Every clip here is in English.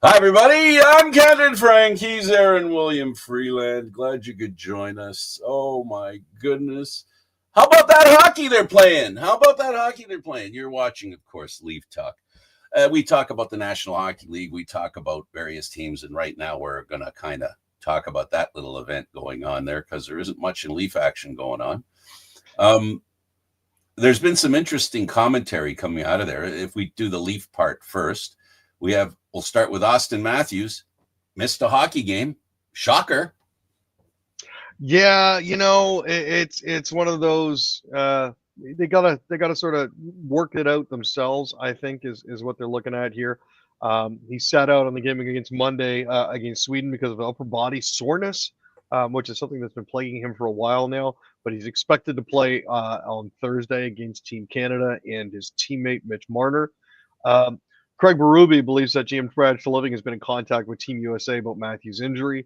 Hi, everybody. I'm Candid Frank. He's Aaron William Freeland. Glad you could join us. Oh, my goodness. How about that hockey they're playing? You're watching, of course, Leaf Talk. We talk about the National Hockey League. We talk about various teams. And right now we're going to kind of talk about that little event going on there because there isn't much in Leaf action going on. There's been some interesting commentary coming out of there. If we do the Leaf part first, we'll start with Austin Matthews. Missed a hockey game. Shocker. Yeah, it's one of those. They gotta sort of work it out themselves. I think is what they're looking at here. He sat out on the game against Monday against Sweden because of upper body soreness, which is something that's been plaguing him for a while now. But he's expected to play on Thursday against Team Canada and his teammate Mitch Marner. Craig Berube believes that GM Brad Treliving has been in contact with Team USA about Matthews' injury.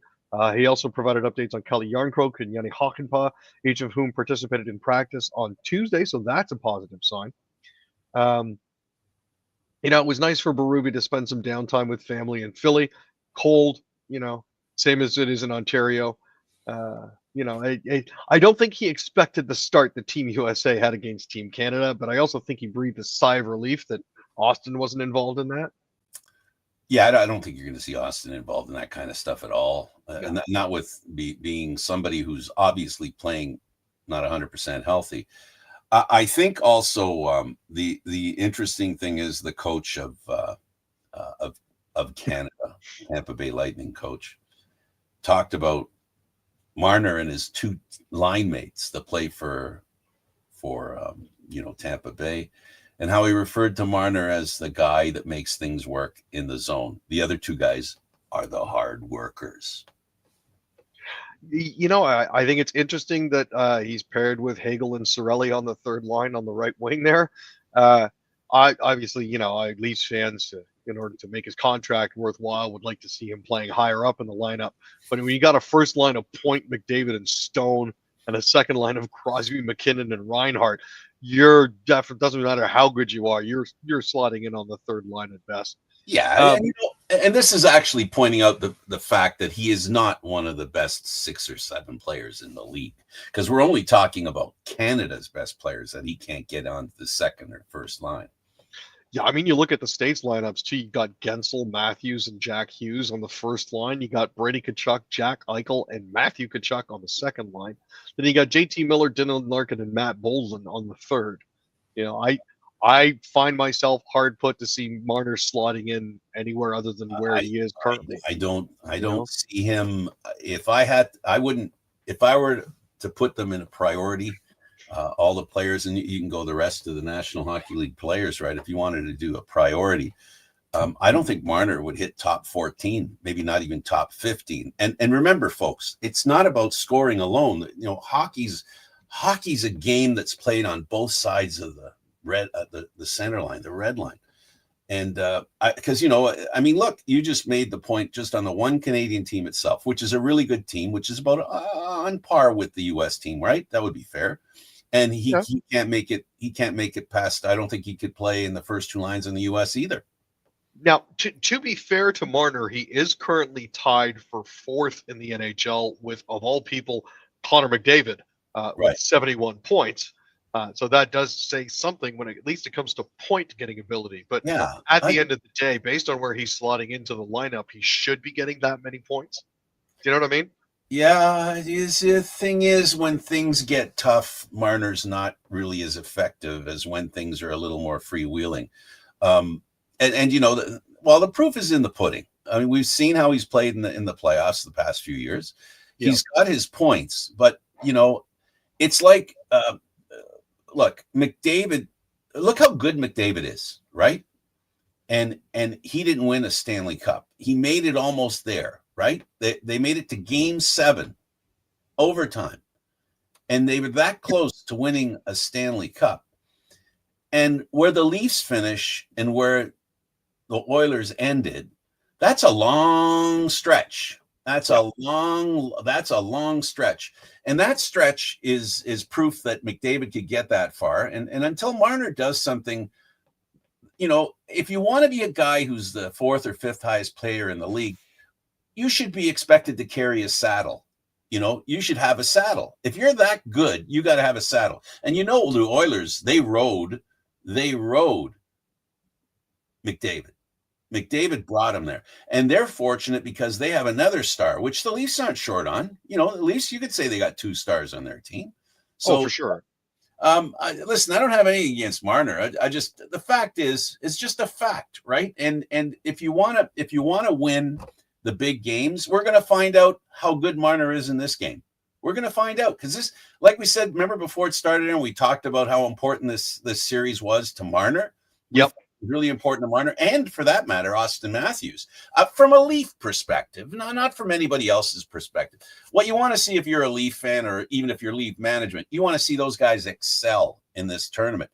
He also provided updates on Kelly Yarncroke and Yanni Hakanpää, each of whom participated in practice on Tuesday, so that's a positive sign. It was nice for Berube to spend some downtime with family in Philly. Cold, same as it is in Ontario. I don't think he expected the start that Team USA had against Team Canada, but I also think he breathed a sigh of relief that Austin wasn't involved in that. Yeah, I don't think you're going to see Austin involved in that kind of stuff at all. Not with being somebody who's obviously playing not 100% healthy. I think also the interesting thing is the coach of Canada, Tampa Bay Lightning coach, talked about Marner and his two line mates that play for Tampa Bay, and how he referred to Marner as the guy that makes things work in the zone. The other two guys are the hard workers. I think it's interesting that he's paired with Hagel and Cirelli on the third line on the right wing there. Leafs fans, in order to make his contract worthwhile, would like to see him playing higher up in the lineup. But when you got a first line of Point, McDavid, and Stone, and a second line of Crosby, McKinnon, and Reinhart, doesn't matter how good you are, you're slotting in on the third line at best. Yeah, and this is actually pointing out the fact that he is not one of the best 6 or 7 players in the league, because we're only talking about Canada's best players that he can't get on the second or first line. Yeah, I mean, you look at the States lineups too. You got Gensel, Matthews, and Jack Hughes on the first line. You got Brady Tkachuk, Jack Eichel, and Matthew Tkachuk on the second line. Then you got JT Miller, Dylan Larkin, and Matt Bolden on the third. I find myself hard put to see Marner slotting in anywhere other than where he is currently. I don't see him. If I were to put them in a priority, all the players, and you can go the rest of the National Hockey League players, right? If you wanted to do a priority, I don't think Marner would hit top 14, maybe not even top 15. And remember, folks, it's not about scoring alone. Hockey's a game that's played on both sides of the the center line, the red line. And look, you just made the point just on the one Canadian team itself, which is a really good team, which is about on par with the U.S. team, right? That would be fair. And he can't make it. He can't make it past. I don't think he could play in the first 2 lines in the U.S. either. Now, to be fair to Marner, he is currently tied for 4th in the NHL with, of all people, Connor McDavid with 71 points. So that does say something when at least it comes to point getting ability. But at the end of the day, based on where he's slotting into the lineup, he should be getting that many points. Do you know what I mean? Yeah, the thing is, when things get tough, Marner's not really as effective as when things are a little more freewheeling. The proof is in the pudding. I mean, we've seen how he's played in the playoffs the past few years. Yeah. He's got his points, but it's like, look, McDavid. Look how good McDavid is, right? And he didn't win a Stanley Cup. He made it almost there. Right? They made it to Game 7, overtime. And they were that close to winning a Stanley Cup. And where the Leafs finish and where the Oilers ended, that's a long stretch. That's a long stretch. And that stretch is proof that McDavid could get that far. And until Marner does something if you want to be a guy who's the fourth or fifth highest player in the league, you should be expected to carry a saddle. You should have a saddle. If you're that good, you got to have a saddle. And the Oilers, they rode McDavid. McDavid brought him there. And they're fortunate because they have another star, which the Leafs aren't short on. At least you could say they got 2 stars on their team. So for sure. Listen, I don't have anything against Marner. I just, the fact is, it's just a fact, right? And if you want to win the big games, we're going to find out how good Marner is in this game. We're going to find out because this, like we said, remember before it started, and we talked about how important this series was to Marner. Yep. Really important to Marner, and for that matter, Austin Matthews. From a Leaf perspective, not from anybody else's perspective. What you want to see if you're a Leaf fan, or even if you're Leaf management, you want to see those guys excel in this tournament.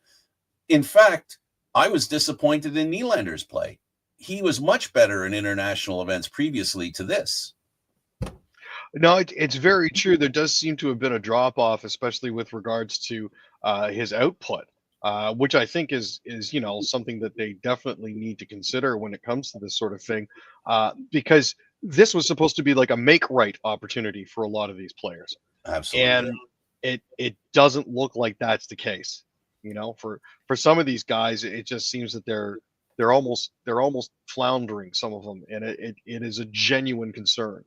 In fact, I was disappointed in Nylander's play. He was much better in international events previously to this. No, it's very true. There does seem to have been a drop-off, especially with regards to his output. Which I think is something that they definitely need to consider when it comes to this sort of thing, because this was supposed to be like a make-right opportunity for a lot of these players. Absolutely. And it doesn't look like that's the case. For some of these guys, it just seems that they're almost floundering, some of them, and it is a genuine concern.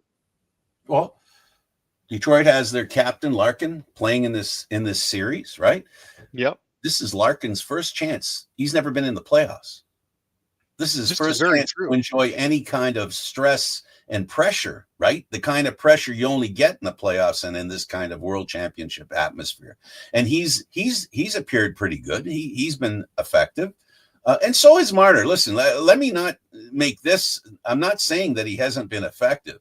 Well, Detroit has their captain Larkin playing in this series, right? Yep. This is Larkin's first chance. He's never been in the playoffs. This is his first chance to enjoy any kind of stress and pressure, right? The kind of pressure you only get in the playoffs and in this kind of world championship atmosphere. And he's appeared pretty good. He's been effective. And so is Marner. Listen, let me not make this. I'm not saying that he hasn't been effective.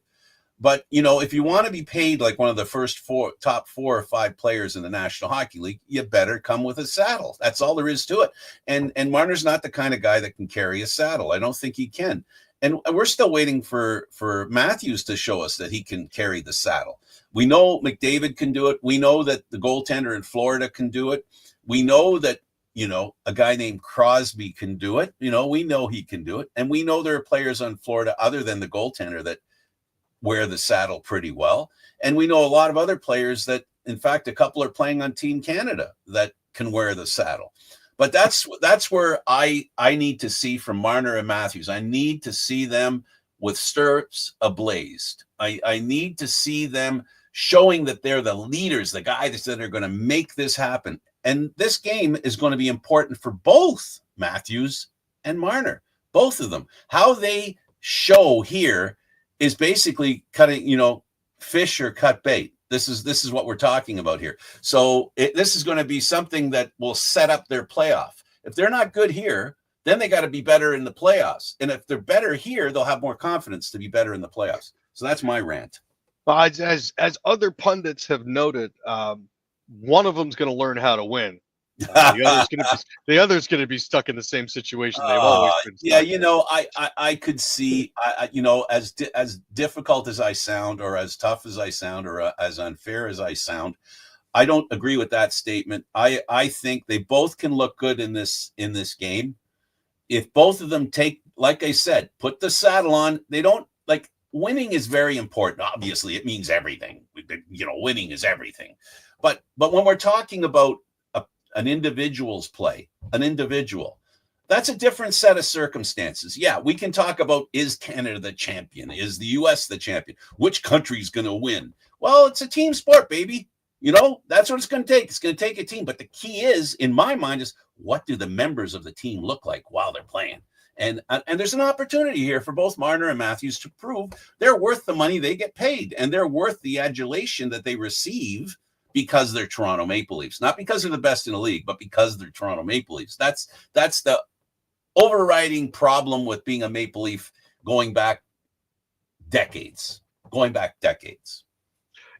But, if you want to be paid like one of the first top 4 or 5 players in the National Hockey League, you better come with a saddle. That's all there is to it. And Marner's not the kind of guy that can carry a saddle. I don't think he can. And we're still waiting for Matthews to show us that he can carry the saddle. We know McDavid can do it. We know that the goaltender in Florida can do it. We know that, a guy named Crosby can do it. We know he can do it. And we know there are players on Florida other than the goaltender that wear the saddle pretty well. And we know a lot of other players that, in fact, a couple are playing on Team Canada that can wear the saddle. But that's where I need to see from Marner and Matthews. I need to see them with stirrups ablazed. I need to see them showing that they're the leaders, the guys that are going to make this happen. And this game is going to be important for both Matthews and Marner, both of them. How they show here is basically cutting, fish or cut bait. This is what we're talking about here. So this is going to be something that will set up their playoff. If they're not good here, then they got to be better in the playoffs. And if they're better here, they'll have more confidence to be better in the playoffs. So that's my rant. As other pundits have noted, one of them's going to learn how to win. The other's going to be stuck in the same situation they've always been. Yeah, I could see, as difficult as I sound, or as tough as I sound, or as unfair as I sound, I don't agree with that statement. I think they both can look good in this game. If both of them take, like I said, put the saddle on, they don't like winning is very important. Obviously, it means everything. Winning is everything. But when we're talking about an individual's play, that's a different set of circumstances. Yeah, we can talk about, is Canada the champion? Is the U.S. the champion? Which country's going to win? Well, it's a team sport, baby. That's what it's going to take. It's going to take a team. But the key is, in my mind, is what do the members of the team look like while they're playing? And there's an opportunity here for both Marner and Matthews to prove they're worth the money they get paid, and they're worth the adulation that they receive because they're Toronto Maple Leafs, not because they're the best in the league, but because they're Toronto Maple Leafs. That's the overriding problem with being a Maple Leaf going back decades.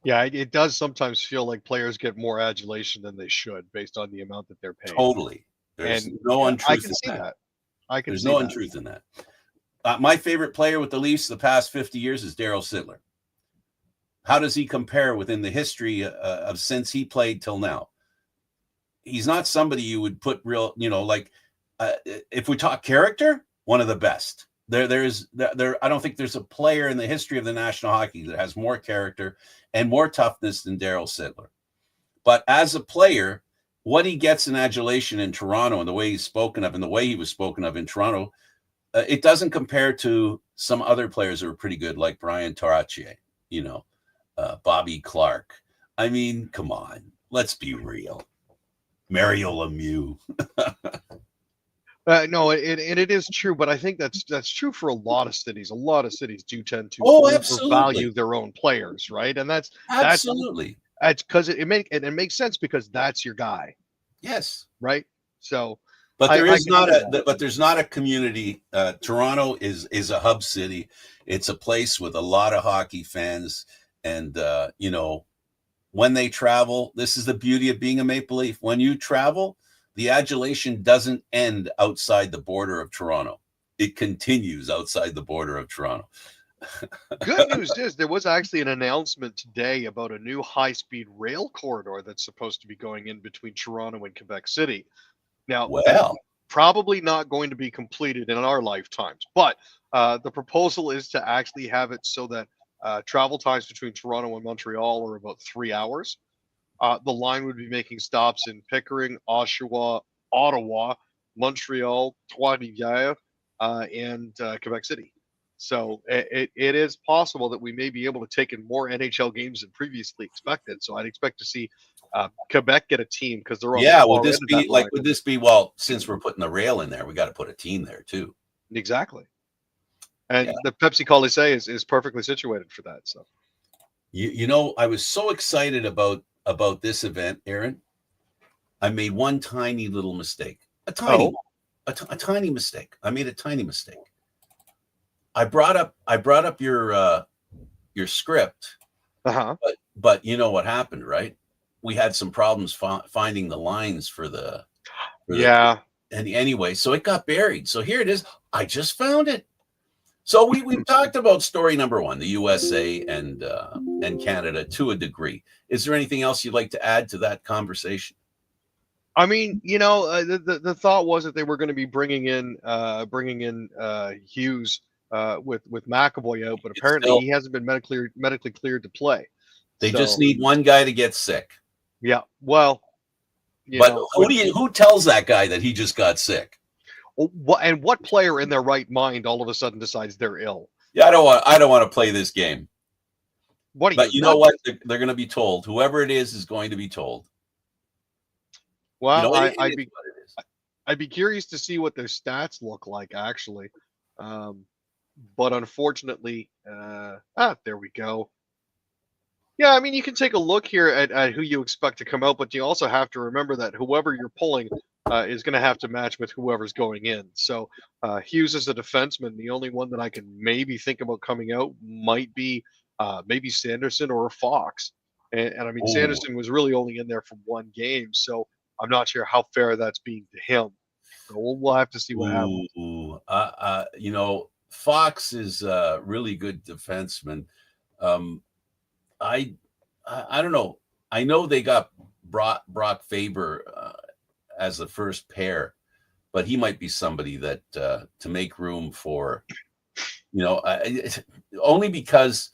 Yeah, it does sometimes feel like players get more adulation than they should based on the amount that they're paid. Totally. There's no untruth in that. There's no untruth in that. My favorite player with the Leafs the past 50 years is Darryl Sittler. How does he compare within the history of since he played till now? He's not somebody you would put real, like if we talk character, one of the best. I don't think there's a player in the history of the National Hockey League that has more character and more toughness than Daryl Sittler. But as a player, what he gets in adulation in Toronto and the way he's spoken of and the way he was spoken of in Toronto, it doesn't compare to some other players that are pretty good, like Brian Tarachier, Bobby Clark. I mean, come on, let's be real. Mario Lemieux. No, it is true, but I think that's true for a lot of cities. A lot of cities do tend to overvalue their own players, right? And that's absolutely because it makes sense because that's your guy. Yes, right. So, but there's not a community. Toronto is a hub city. It's a place with a lot of hockey fans, and when they travel, this is the beauty of being a Maple Leaf. When you travel, the adulation doesn't end outside the border of Toronto. It continues outside the border of Toronto. Good news is there was actually an announcement today about a new high-speed rail corridor that's supposed to be going in between Toronto and Quebec City. Now, probably not going to be completed in our lifetimes, but the proposal is to actually have it so that travel times between Toronto and Montreal are about 3 hours. The line would be making stops in Pickering, Oshawa, Ottawa, Montreal, Trois-Rivières, and Quebec City. So it is possible that we may be able to take in more NHL games than previously expected. So I'd expect to see Quebec get a team because they're on the would this be like? Would this be since we're putting the rail in there, we got to put a team there too. Exactly. And the Pepsi Colisée is perfectly situated for that. So I was so excited about this event, Aaron. I made one tiny little mistake. A tiny mistake. I made a tiny mistake. I brought up your script. But you know what happened, right? We had some problems finding the lines for the and anyway, so it got buried. So here it is. I just found it. So we talked about story number one, the USA and Canada to a degree. Is there anything else you'd like to add to that conversation? I mean, the thought was that they were going to be bringing in Hughes with McAvoy out, but apparently he hasn't been medically cleared to play. They just need one guy to get sick. Yeah, well, who tells that guy that he just got sick? And what player in their right mind all of a sudden decides they're ill? Yeah, I don't want to play this game. But you know what? They're going to be told. Whoever it is going to be told. Well, I'd be curious to see what their stats look like, actually. But unfortunately, there we go. Yeah, I mean, you can take a look here at who you expect to come out, but you also have to remember that whoever you're pulling is going to have to match with whoever's going in. So Hughes is a defenseman. The only one that I can maybe think about coming out might be maybe Sanderson or Fox. And I mean, Sanderson was really only in there for one game, so I'm not sure how fair that's being to him. So we'll have to see what happens. Fox is a really good defenseman. I don't know. I know they got Brock Faber as the first pair, but he might be somebody that to make room for, only because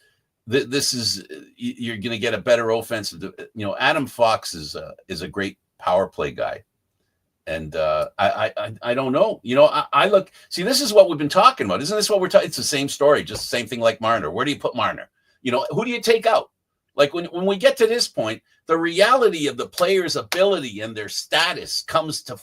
this is you're going to get a better offensive. Adam Fox is a great power play guy. And I don't know. I look. See, this is what we've been talking about. Isn't this what we're talking? It's the same story, just the same thing like Marner. Where do you put Marner? Who do you take out? Like when we get to this point, the reality of the player's ability and their status comes to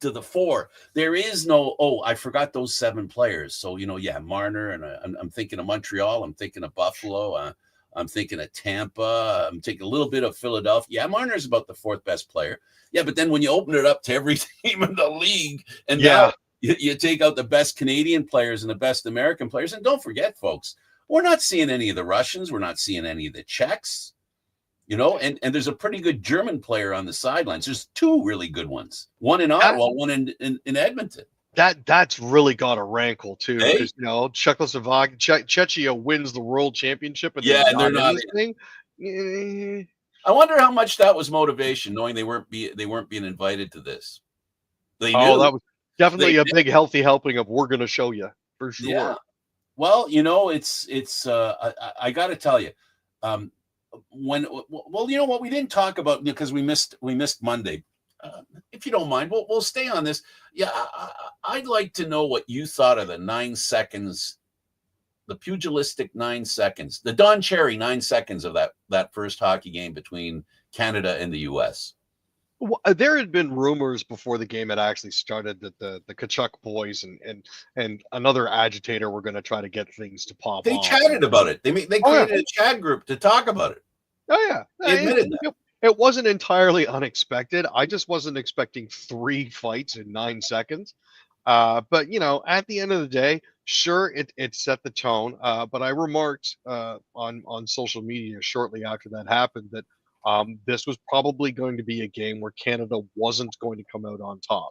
the fore. There is no, I forgot those 7 players. So, Marner, and I'm thinking of Montreal. I'm thinking of Buffalo. I'm thinking of Tampa. I'm taking a little bit of Philadelphia. Yeah, Marner's about the 4th best player. Yeah, but then when you open it up to every team in the league, and now you take out the best Canadian players and the best American players, and don't forget, folks, we're not seeing any of the Russians. We're not seeing any of the Czechs, and there's a pretty good German player on the sidelines. There's 2 really good ones, one in Ottawa, one in Edmonton. That's really got a rankle too, because Czechoslovakia, Czechia wins the world championship, and they're not anything. I wonder how much that was motivation, knowing they weren't being invited to this. They knew. Definitely a big healthy helping of we're going to show you for sure. Yeah. Well, it's I got to tell you, what we didn't talk about because we missed Monday. If you don't mind, we'll stay on this. Yeah, I'd like to know what you thought of the 9 seconds, the pugilistic 9 seconds, the Don Cherry 9 seconds of that first hockey game between Canada and the U.S. Well, there had been rumors before the game had actually started that the Kachuk boys and another agitator were going to try to get things to pop. They chatted about it. They created a chat group to talk about it. Oh yeah, they admitted that. It wasn't entirely unexpected. I just wasn't expecting 3 fights in 9 seconds. But at the end of the day, sure, it set the tone. But I remarked on social media shortly after that happened that this was probably going to be a game where Canada wasn't going to come out on top.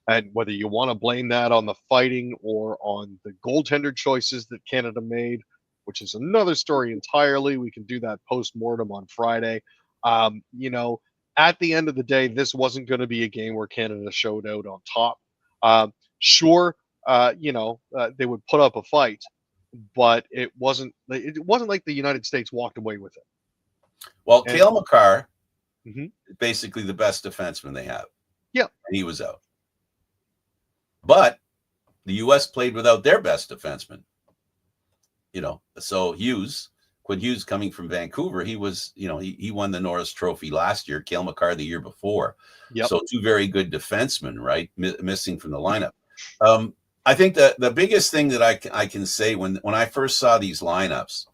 And whether you want to blame that on the fighting or on the goaltender choices that Canada made, which is another story entirely, we can do that post-mortem on Friday. At the end of the day, this wasn't going to be a game where Canada showed out on top. Sure, they would put up a fight, but it wasn't like the United States walked away with it. Well, Cale Makar, basically the best defenseman they have. Yeah. And he was out. But the U.S. played without their best defenseman. So Quinn Hughes coming from Vancouver, he was, he won the Norris Trophy last year, Cale Makar the year before. Yep. So 2 very good defensemen, right? Missing from the lineup. I think the biggest thing that I can say when I first saw these lineups,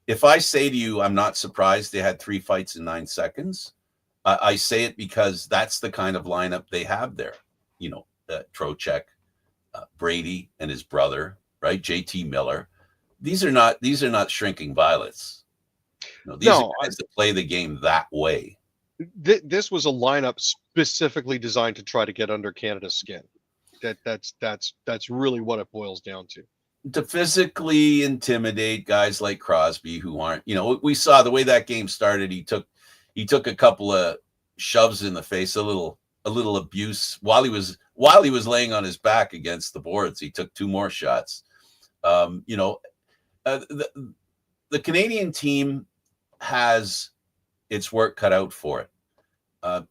if I say to you, I'm not surprised they had 3 fights in 9 seconds, I say it because that's the kind of lineup they have there. Trocheck, Brady and his brother, right? JT Miller. These are not shrinking violets. These are guys that play the game that way. This was a lineup specifically designed to try to get under Canada's skin. That's really what it boils down to. To physically intimidate guys like Crosby who aren't, we saw the way that game started. He took a couple of shoves in the face, a little abuse while he was laying on his back against the boards. He took 2 more shots. The Canadian team has its work cut out for it.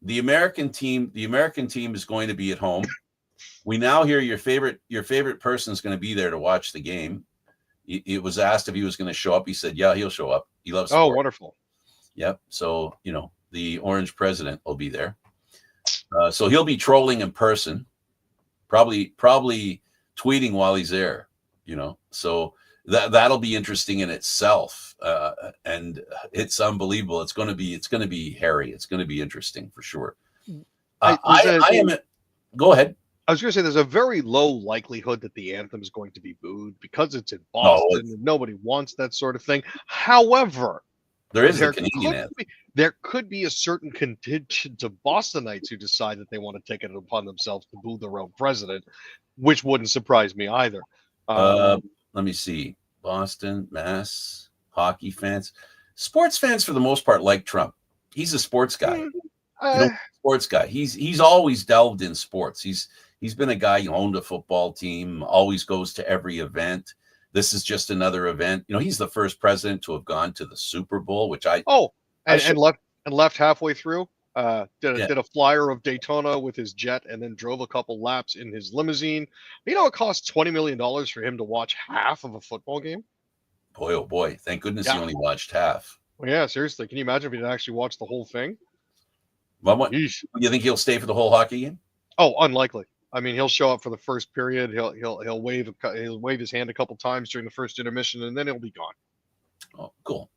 The American team is going to be at home. We now hear your favorite person is going to be there to watch the game. It was asked if he was going to show up. He said, "Yeah, he'll show up. He loves sport." Oh, wonderful. Yep. So the Orange president will be there. So he'll be trolling in person, probably tweeting while he's there. So that'll be interesting in itself, and it's unbelievable. It's going to be hairy. It's going to be interesting for sure. Go ahead. I was going to say there's a very low likelihood that the anthem is going to be booed because it's in Boston and nobody wants that sort of thing. However, there could be a certain contingent of Bostonites who decide that they want to take it upon themselves to boo their own president, which wouldn't surprise me either. Let me see. Boston, Mass, hockey fans. Sports fans, for the most part, like Trump. He's a sports guy. Sports guy. He's always delved in sports. He's been a guy who owned a football team, always goes to every event. This is just another event. He's the first president to have gone to the Super Bowl, which and left halfway through. Did a flyer of Daytona with his jet and then drove a couple laps in his limousine. It costs $20 million for him to watch half of a football game. Boy, oh boy. Thank goodness he only watched half. Well, yeah, seriously. Can you imagine if he actually watched the whole thing? Well, you think he'll stay for the whole hockey game? Oh, unlikely. I mean, he'll show up for the first period. He'll wave his hand a couple times during the first intermission, and then he'll be gone. Oh, cool.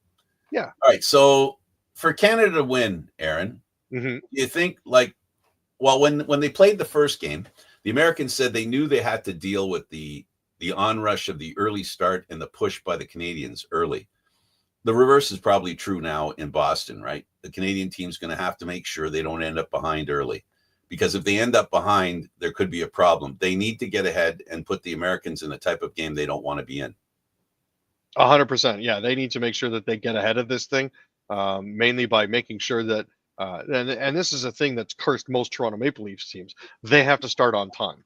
Yeah. All right. So for Canada to win, Aaron, you think when they played the first game, the Americans said they knew they had to deal with the onrush of the early start and the push by the Canadians early. The reverse is probably true now in Boston, right? The Canadian team's going to have to make sure they don't end up behind early, because if they end up behind, there could be a problem. They need to get ahead and put the Americans in the type of game they don't want to be in. 100%. Yeah, they need to make sure that they get ahead of this thing, mainly by making sure that, and this is a thing that's cursed most Toronto Maple Leafs teams, they have to start on time.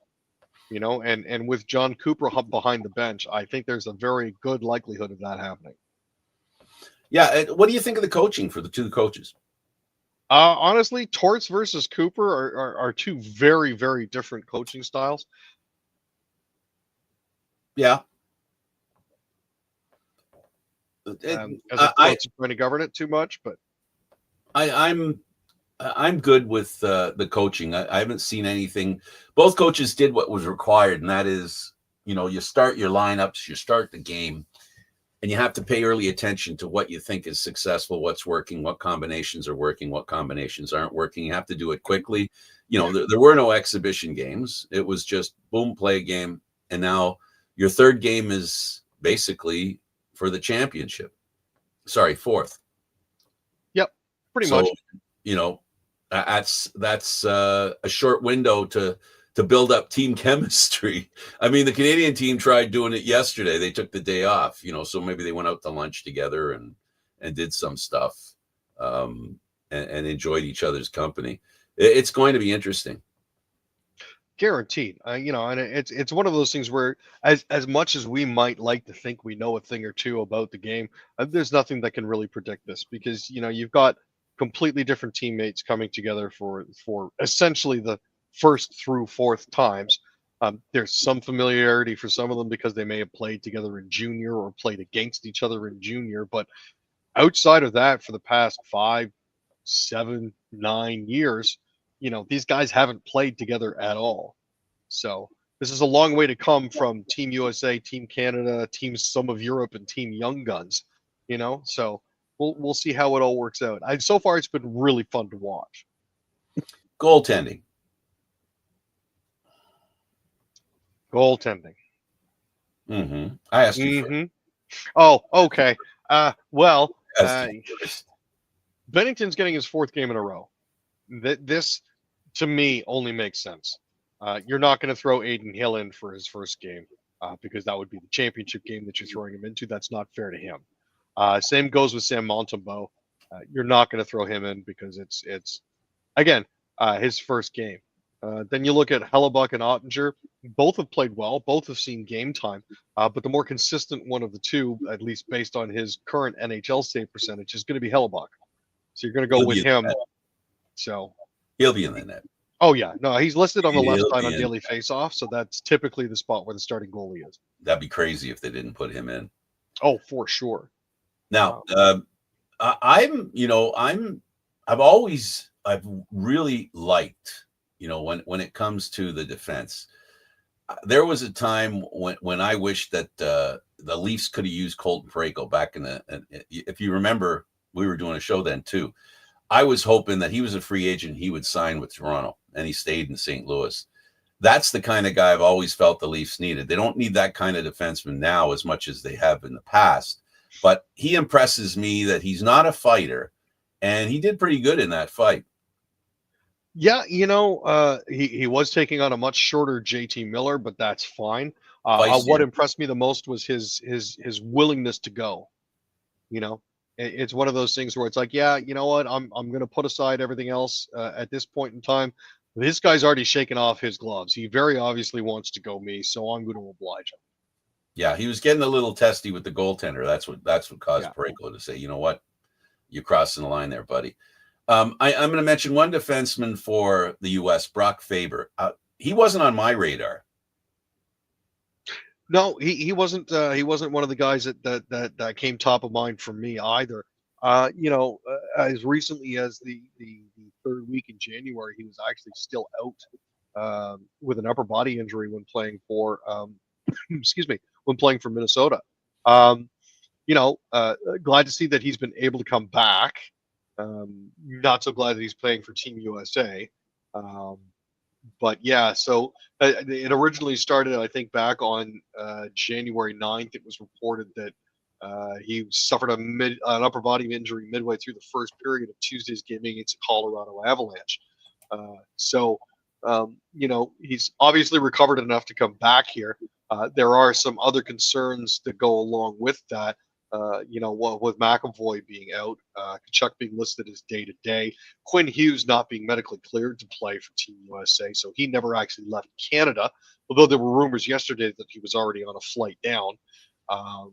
and with John Cooper behind the bench, I think there's a very good likelihood of that happening. Yeah. What do you think of the coaching for the two coaches? Honestly, Torts versus Cooper are two very, very different coaching styles. Yeah. As if Torts is trying to govern it too much, but I'm good with the coaching. I haven't seen anything. Both coaches did what was required, and that is, you start your lineups, you start the game, and you have to pay early attention to what you think is successful, what's working, what combinations are working, what combinations aren't working. You have to do it quickly. There were no exhibition games. It was just boom, play a game, and now your third game is basically for the championship. Sorry, fourth. Yep, pretty So, much. that's a short window to build up team chemistry. I mean, the Canadian team tried doing it yesterday. They took the day off, so maybe they went out to lunch together and did some stuff, and enjoyed each other's company. It's going to be interesting. Guaranteed. And it's one of those things where, as much as we might like to think we know a thing or two about the game, there's nothing that can really predict this, because you've got completely different teammates coming together for essentially the first through fourth times. There's some familiarity for some of them because they may have played together in junior or played against each other in junior, but outside of that, for the past 5, 7, 9 years, these guys haven't played together at all. So this is a long way to come from Team USA, Team Canada, Team some of Europe, and Team Young Guns. So we'll see how it all works out. So far it's been really fun to watch. Goaltending. Mm-hmm. I asked you. Mm-hmm. Oh, okay. Well, Bennington's getting his fourth game in a row. This, to me, only makes sense. You're not going to throw Aiden Hill in for his first game because that would be the championship game that you're throwing him into. That's not fair to him. Same goes with Sam Montembeault. You're not going to throw him in because it's again his first game. Then you look at Hellebuck and Ottinger. Both have played well. Both have seen game time. But the more consistent one of the two, at least based on his current NHL save percentage, is going to be Hellebuck. So you're going to go with him. So he'll be in the net. Oh yeah, no, he's listed on the left side on daily faceoff, so that's typically the spot where the starting goalie is. That'd be crazy if they didn't put him in. Oh, for sure. Now, I've really liked, when it comes to the defense. There was a time when I wished that the Leafs could have used Colton Parayko back in if you remember, we were doing a show then too. I was hoping that he was a free agent, he would sign with Toronto, and he stayed in St. Louis. That's the kind of guy I've always felt the Leafs needed. They don't need that kind of defenseman now as much as they have in the past, but he impresses me that he's not a fighter, and he did pretty good in that fight. Yeah, he was taking on a much shorter JT Miller, but that's fine. What impressed me the most was his willingness to go. It's one of those things where it's like, yeah, you know what, I'm going to put aside everything else at this point in time. This guy's already shaken off his gloves. He very obviously wants to go me, so I'm going to oblige him. Yeah, he was getting a little testy with the goaltender. That's what caused Parayko to say, you know what, you're crossing the line there, buddy. I'm going to mention one defenseman for the U.S., Brock Faber. He wasn't on my radar. No, he wasn't. He wasn't one of the guys that came top of mind for me either. As recently as the third week in January, he was actually still out with an upper body injury when playing for when playing for Minnesota. Glad to see that he's been able to come back. Not so glad that he's playing for Team USA. But yeah, so it originally started, I think, back on January 9th. It was reported that he suffered an upper body injury midway through the first period of Tuesday's game against the Colorado Avalanche. He's obviously recovered enough to come back here. There are some other concerns that go along with that. With McAvoy being out, Kachuk being listed as day-to-day, Quinn Hughes not being medically cleared to play for Team USA, so he never actually left Canada. although there were rumors yesterday that he was already on a flight down. Um,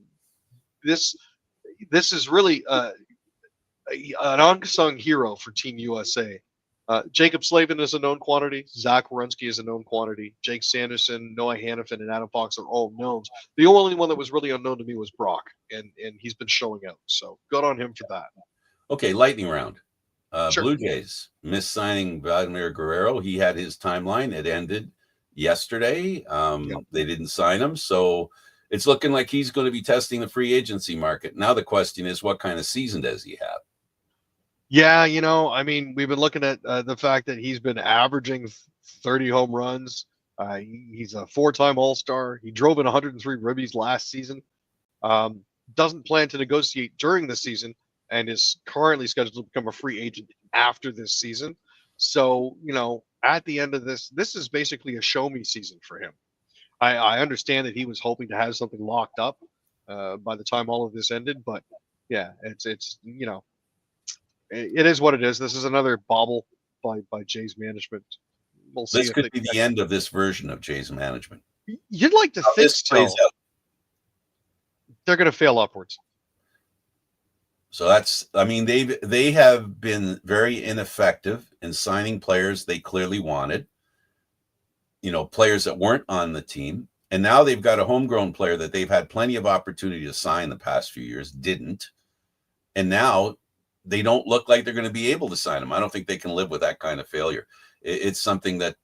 this this is really an unsung hero for Team USA. Jacob Slavin is a known quantity. Zach Werenski is a known quantity. Jake Sanderson, Noah Hannafin, and Adam Fox are all knowns. The only one that was really unknown to me was Brock, and he's been showing out. So good on him for that. Okay, lightning round. Sure. Blue Jays missed signing Vladimir Guerrero. He had his timeline. It ended yesterday. They didn't sign him, so it's looking like he's going to be testing the free agency market. Now the question is, what kind of season does he have? Yeah, I mean, we've been looking at the fact that he's been averaging 30 home runs. He's a four-time All-Star. He drove in 103 ribbies last season. Doesn't plan to negotiate during the season and is currently scheduled to become a free agent after this season. So, at the end of this is basically a show-me season for him. I understand that he was hoping to have something locked up by the time all of this ended, but yeah, it's it is what it is. This is another bobble by Jay's management. We'll see. This could be the end of this version of Jay's management. You'd like to think so. They're going to fail upwards. So they have been very ineffective in signing players they clearly wanted, players that weren't on the team. And now they've got a homegrown player that they've had plenty of opportunity to sign the past few years, didn't. And now they don't look like they're going to be able to sign him. I don't think they can live with that kind of failure. It's something that,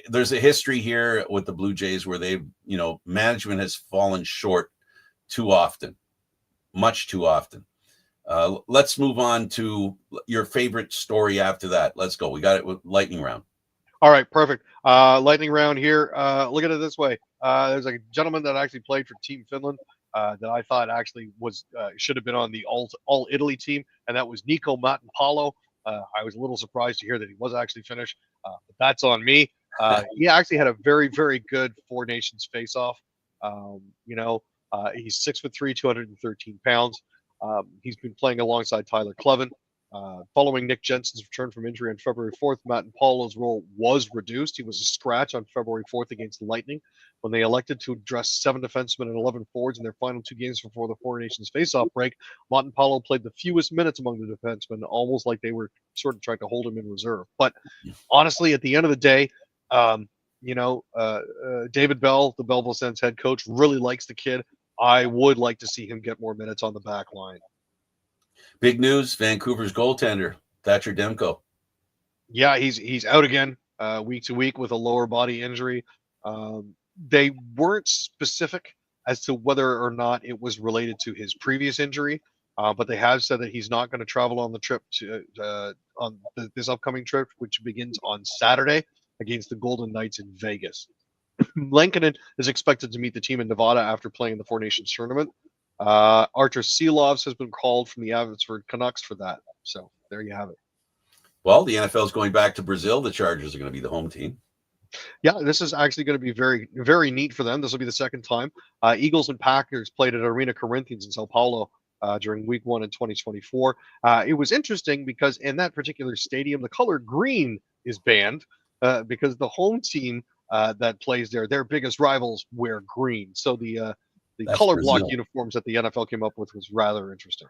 there's a history here with the Blue Jays where they've, management has fallen short too often, much too often. Let's move on to your favorite story after that. Let's go. We got it with lightning round. All right, perfect. Lightning round here. Look at it this way. There's a gentleman that actually played for Team Finland that I thought actually was should have been on the All Italy team, and that was Nico Matanpalo. I was a little surprised to hear that he was actually finished, but that's on me. He actually had a very, very good Four Nations face-off. He's 6'3", 213 pounds. He's been playing alongside Tyler Clevin. Following Nick Jensen's return from injury on February 4th, Matanpalo's role was reduced. He was a scratch on February 4th against the Lightning when they elected to dress 7 defensemen and 11 forwards in their final 2 games before the Four Nations face-off break. Matanpalo played the fewest minutes among the defensemen, almost like they were sort of trying to hold him in reserve. But honestly, at the end of the day, David Bell, the Belleville Sens head coach, really likes the kid. I would like to see him get more minutes on the back line. Big news, Vancouver's goaltender, Thatcher Demko. Yeah, he's out again week to week with a lower body injury. They weren't specific as to whether or not it was related to his previous injury, but they have said that he's not going to travel on the trip this upcoming trip, which begins on Saturday against the Golden Knights in Vegas. Lankinen is expected to meet the team in Nevada after playing the Four Nations tournament. Artur Silovs has been called from the Abbotsford Canucks for that. So there you have it. Well, the NFL is going back to Brazil. The Chargers are going to be the home team. Yeah, this is actually going to be very, very neat for them. This will be the second time. Eagles and Packers played at Arena Corinthians in Sao Paulo during Week 1 in 2024. It was interesting because in that particular stadium, the color green is banned because the home team that plays there, their biggest rivals wear green. So the color block uniforms that the NFL came up with was rather interesting.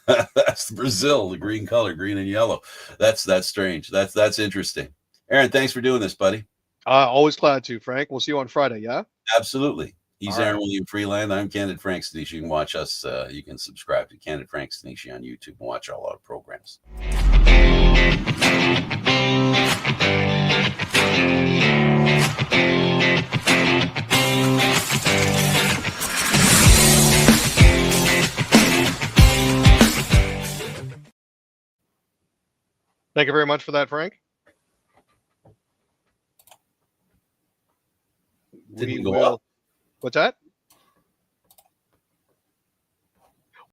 That's Brazil, the green color, green and yellow. That's strange. That's interesting. Aaron, thanks for doing this, buddy. Always glad to, Frank. We'll see you on Friday, yeah? Absolutely. He's Aaron William Freeland. I'm Candid Frank Stanisci. You can watch us. You can subscribe to Candid Frank Stanisci on YouTube and watch all our programs. Thank you very much for that, Frank. Didn't go up. What's that?